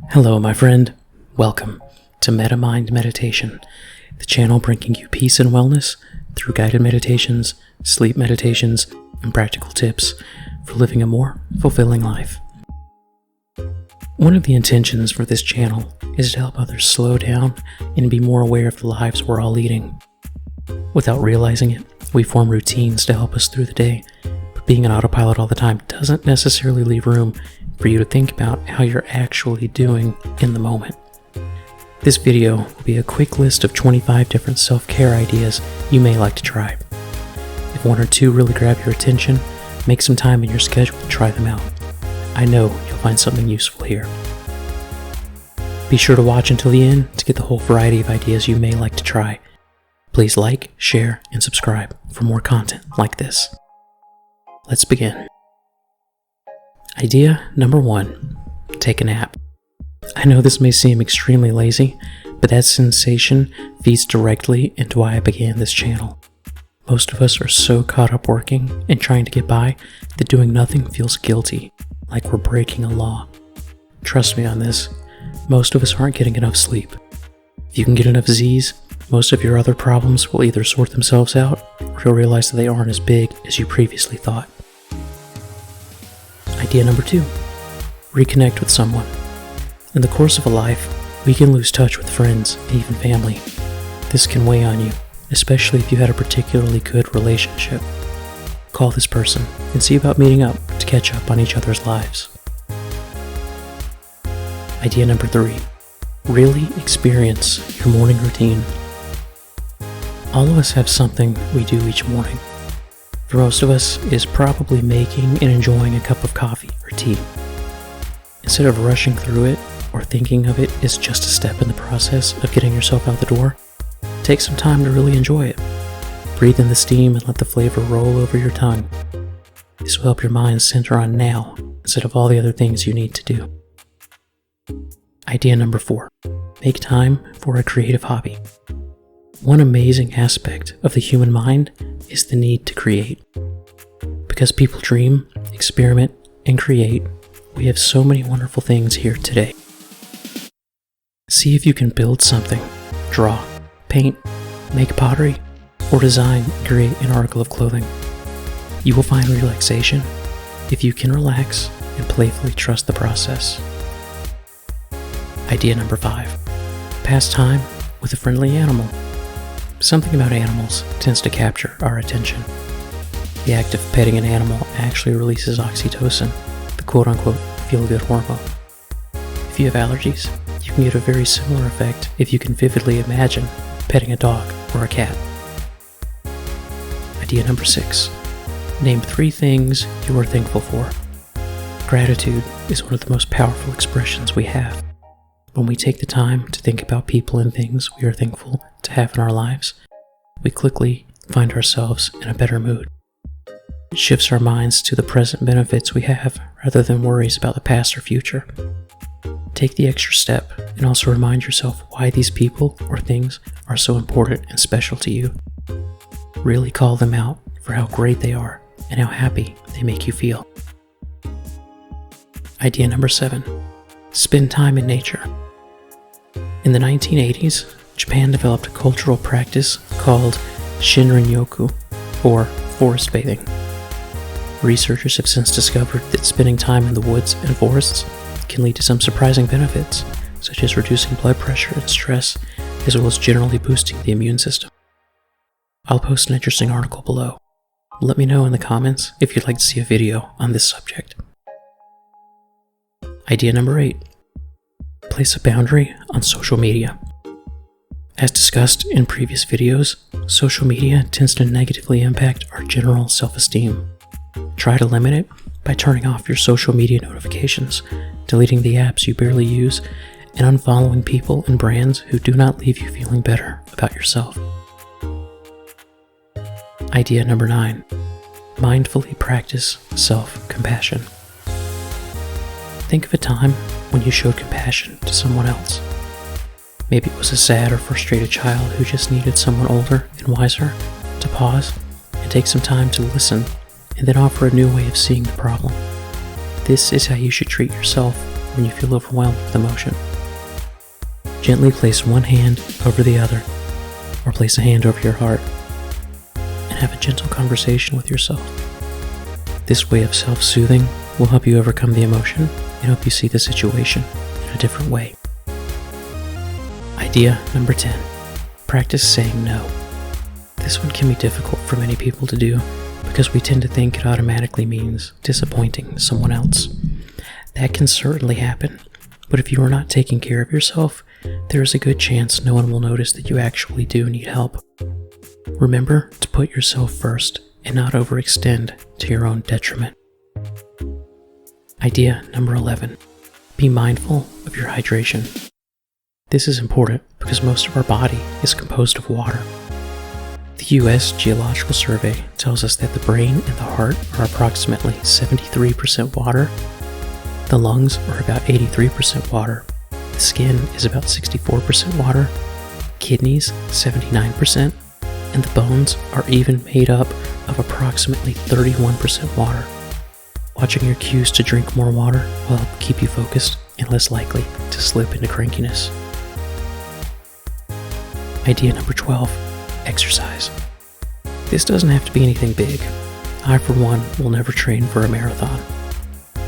Hello, my friend. Welcome to MetaMind Meditation, the channel bringing you peace and wellness through guided meditations, sleep meditations, and practical tips for living a more fulfilling life. One of the intentions for this channel is to help others slow down and be more aware of the lives we're all leading. Without realizing it, we form routines to help us through the day, but being an autopilot all the time doesn't necessarily leave room for you to think about how you're actually doing in the moment. This video will be a quick list of 25 different self-care ideas you may like to try. If one or two really grab your attention, make some time in your schedule to try them out. I know you'll find something useful here. Be sure to watch until the end to get the whole variety of ideas you may like to try. Please like, share, and subscribe for more content like this. Let's begin. Idea number 1. Take a nap. I know this may seem extremely lazy, but that sensation feeds directly into why I began this channel. Most of us are so caught up working and trying to get by that doing nothing feels guilty, like we're breaking a law. Trust me on this, most of us aren't getting enough sleep. If you can get enough Z's, most of your other problems will either sort themselves out, or you'll realize that they aren't as big as you previously thought. Idea number 2. Reconnect with someone. In the course of a life, we can lose touch with friends and even family. This can weigh on you, especially if you had a particularly good relationship. Call this person and see about meeting up to catch up on each other's lives. Idea number 3. Really experience your morning routine. All of us have something we do each morning. For most of us, it is probably making and enjoying a cup of coffee or tea. Instead of rushing through it or thinking of it as just a step in the process of getting yourself out the door, take some time to really enjoy it. Breathe in the steam and let the flavor roll over your tongue. This will help your mind center on now instead of all the other things you need to do. Idea number 4. Make time for a creative hobby. One amazing aspect of the human mind is the need to create. Because people dream, experiment, and create, we have so many wonderful things here today. See if you can build something, draw, paint, make pottery, or design and create an article of clothing. You will find relaxation if you can relax and playfully trust the process. Idea number 5. Pass time with a friendly animal. Something about animals tends to capture our attention. The act of petting an animal actually releases oxytocin, the quote-unquote feel-good hormone. If you have allergies, you can get a very similar effect if you can vividly imagine petting a dog or a cat. Idea number 6. Name 3 things you are thankful for. Gratitude is one of the most powerful expressions we have. When we take the time to think about people and things we are thankful to have in our lives, we quickly find ourselves in a better mood. It shifts our minds to the present benefits we have rather than worries about the past or future. Take the extra step and also remind yourself why these people or things are so important and special to you. Really call them out for how great they are and how happy they make you feel. Idea number 7. Spend time in nature. In the 1980s, Japan developed a cultural practice called Shinrin-yoku, or forest bathing. Researchers have since discovered that spending time in the woods and forests can lead to some surprising benefits, such as reducing blood pressure and stress, as well as generally boosting the immune system. I'll post an interesting article below. Let me know in the comments if you'd like to see a video on this subject. Idea number 8. Place a boundary on social media. As discussed in previous videos, social media tends to negatively impact our general self-esteem. Try to limit it by turning off your social media notifications, deleting the apps you barely use, and unfollowing people and brands who do not leave you feeling better about yourself. Idea number 9. Mindfully practice self-compassion. Think of a time when you showed compassion to someone else. Maybe it was a sad or frustrated child who just needed someone older and wiser to pause and take some time to listen and then offer a new way of seeing the problem. This is how you should treat yourself when you feel overwhelmed with emotion. Gently place one hand over the other, or place a hand over your heart, and have a gentle conversation with yourself. This way of self-soothing will help you overcome the emotion and help you see the situation in a different way. Idea number 10. Practice saying no. This one can be difficult for many people to do because we tend to think it automatically means disappointing someone else. That can certainly happen, but if you are not taking care of yourself, there is a good chance no one will notice that you actually do need help. Remember to put yourself first and not overextend to your own detriment. Idea number 11. Be mindful of your hydration. This is important because most of our body is composed of water. The U.S. Geological Survey tells us that the brain and the heart are approximately 73% water, the lungs are about 83% water, the skin is about 64% water, kidneys 79%, and the bones are even made up of approximately 31% water. Watching your cues to drink more water will help keep you focused and less likely to slip into crankiness. Idea number 12. Exercise. This doesn't have to be anything big. I, for one, will never train for a marathon.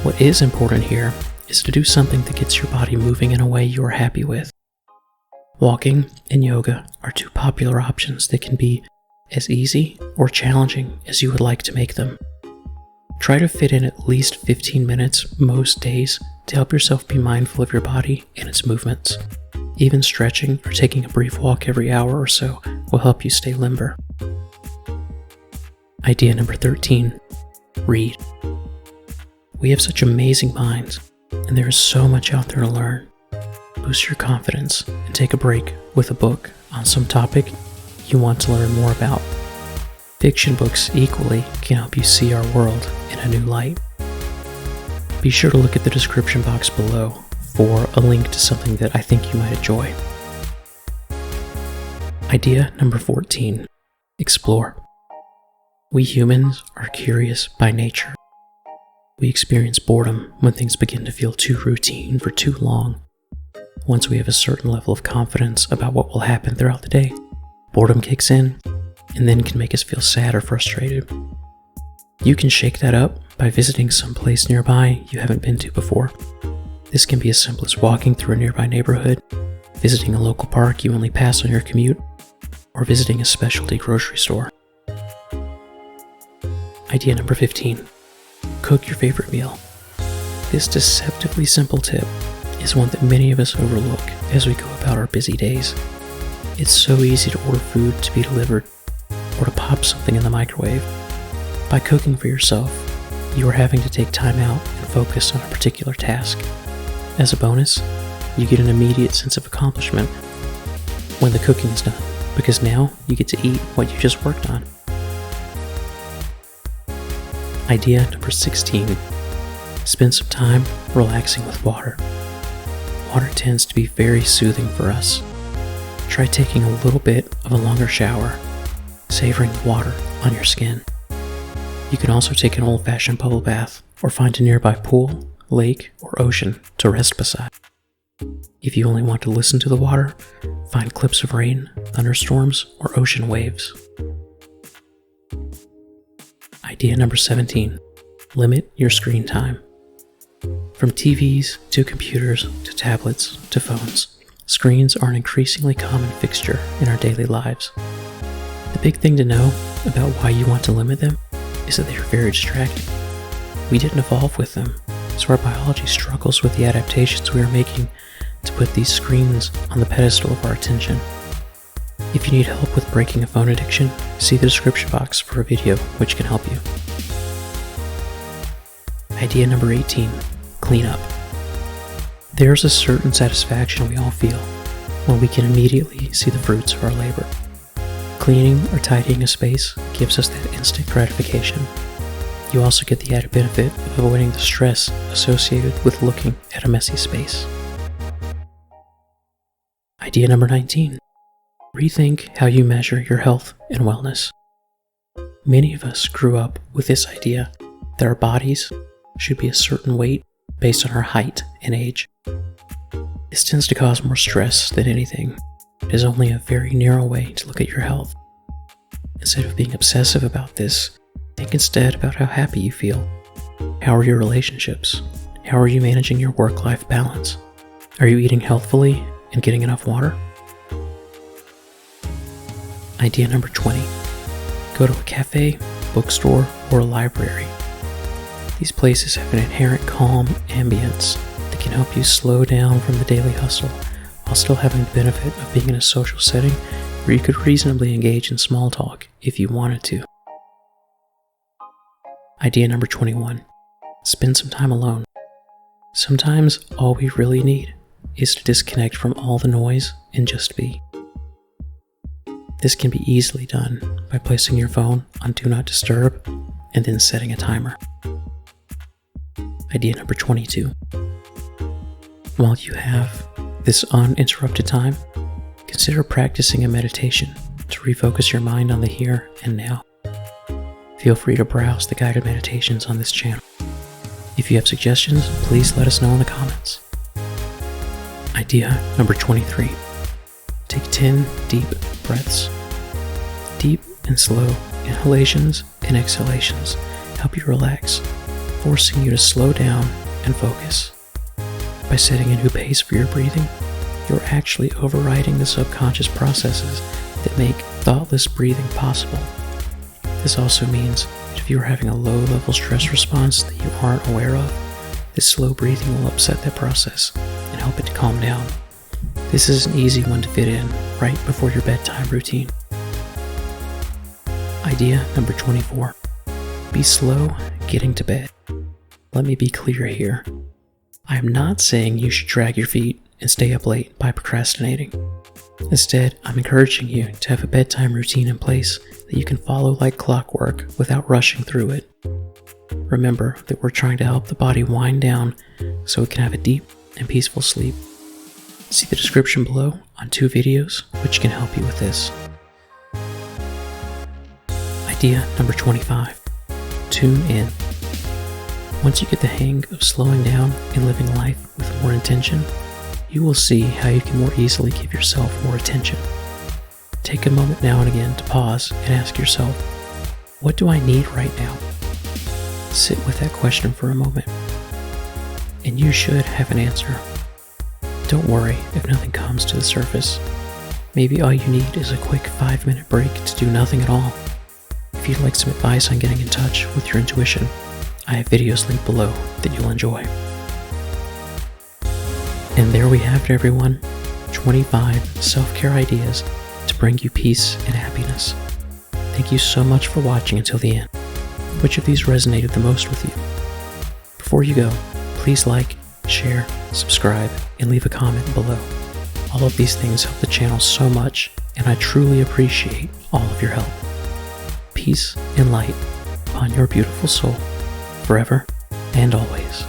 What is important here is to do something that gets your body moving in a way you are happy with. Walking and yoga are two popular options that can be as easy or challenging as you would like to make them. Try to fit in at least 15 minutes most days to help yourself be mindful of your body and its movements. Even stretching or taking a brief walk every hour or so will help you stay limber. Idea number 13. Read. We have such amazing minds, and there is so much out there to learn. Boost your confidence and take a break with a book on some topic you want to learn more about. Fiction books equally can help you see our world in a new light. Be sure to look at the description box below for a link to something that I think you might enjoy. Idea number 14. Explore. We humans are curious by nature. We experience boredom when things begin to feel too routine for too long. Once we have a certain level of confidence about what will happen throughout the day, boredom kicks in and then can make us feel sad or frustrated. You can shake that up by visiting some place nearby you haven't been to before. This can be as simple as walking through a nearby neighborhood, visiting a local park you only pass on your commute, or visiting a specialty grocery store. Idea number 15. Cook your favorite meal. This deceptively simple tip is one that many of us overlook as we go about our busy days. It's so easy to order food to be delivered or to pop something in the microwave. By cooking for yourself, you are having to take time out and focus on a particular task. As a bonus, you get an immediate sense of accomplishment when the cooking is done, because now you get to eat what you just worked on. Idea number 16. Spend some time relaxing with water. Water tends to be very soothing for us. Try taking a little bit of a longer shower, savoring the water on your skin. You can also take an old-fashioned bubble bath or find a nearby pool, lake, or ocean to rest beside. If you only want to listen to the water, find clips of rain, thunderstorms, or ocean waves. Idea number 17. Limit your screen time. From TVs to computers to tablets to phones, screens are an increasingly common fixture in our daily lives. The big thing to know about why you want to limit them is that they are very distracting. We didn't evolve with them, so our biology struggles with the adaptations we are making to put these screens on the pedestal of our attention. If you need help with breaking a phone addiction, see the description box for a video which can help you. Idea number 18. Clean up. There's a certain satisfaction we all feel when we can immediately see the fruits of our labor. Cleaning or tidying a space gives us that instant gratification. You also get the added benefit of avoiding the stress associated with looking at a messy space. Idea number 19. Rethink how you measure your health and wellness. Many of us grew up with this idea that our bodies should be a certain weight based on our height and age. This tends to cause more stress than anything. It is only a very narrow way to look at your health. Instead of being obsessive about this, think instead about how happy you feel. How are your relationships? How are you managing your work-life balance? Are you eating healthfully and getting enough water? Idea number 20. Go to a cafe, bookstore, or a library. These places have an inherent calm ambience that can help you slow down from the daily hustle while still having the benefit of being in a social setting where you could reasonably engage in small talk if you wanted to. Idea number 21. Spend some time alone. Sometimes all we really need is to disconnect from all the noise and just be. This can be easily done by placing your phone on Do Not Disturb and then setting a timer. Idea number 22. While you have this uninterrupted time, consider practicing a meditation to refocus your mind on the here and now. Feel free to browse the guided meditations on this channel. If you have suggestions, please let us know in the comments. Idea number 23. Take 10 deep breaths. Deep and slow inhalations and exhalations help you relax, forcing you to slow down and focus. By setting a new pace for your breathing, you're actually overriding the subconscious processes that make thoughtless breathing possible. This also means that if you are having a low-level stress response that you aren't aware of, this slow breathing will upset that process and help it to calm down. This is an easy one to fit in right before your bedtime routine. Idea number 24. Be slow getting to bed. Let me be clear here. I am not saying you should drag your feet and stay up late by procrastinating. Instead, I'm encouraging you to have a bedtime routine in place that you can follow like clockwork without rushing through it. Remember that we're trying to help the body wind down so it can have a deep and peaceful sleep. See the description below on 2 videos which can help you with this. Idea number 25. Tune in. Once you get the hang of slowing down and living life with more intention, you will see how you can more easily give yourself more attention. Take a moment now and again to pause and ask yourself, what do I need right now? Sit with that question for a moment, and you should have an answer. Don't worry if nothing comes to the surface. Maybe all you need is a quick 5-minute break to do nothing at all. If you'd like some advice on getting in touch with your intuition, I have videos linked below that you'll enjoy. And there we have it, everyone. 25 self-care ideas to bring you peace and happiness. Thank you so much for watching until the end. Which of these resonated the most with you? Before you go, please like, share, subscribe, and leave a comment below. All of these things help the channel so much, and I truly appreciate all of your help. Peace and light upon your beautiful soul, forever and always.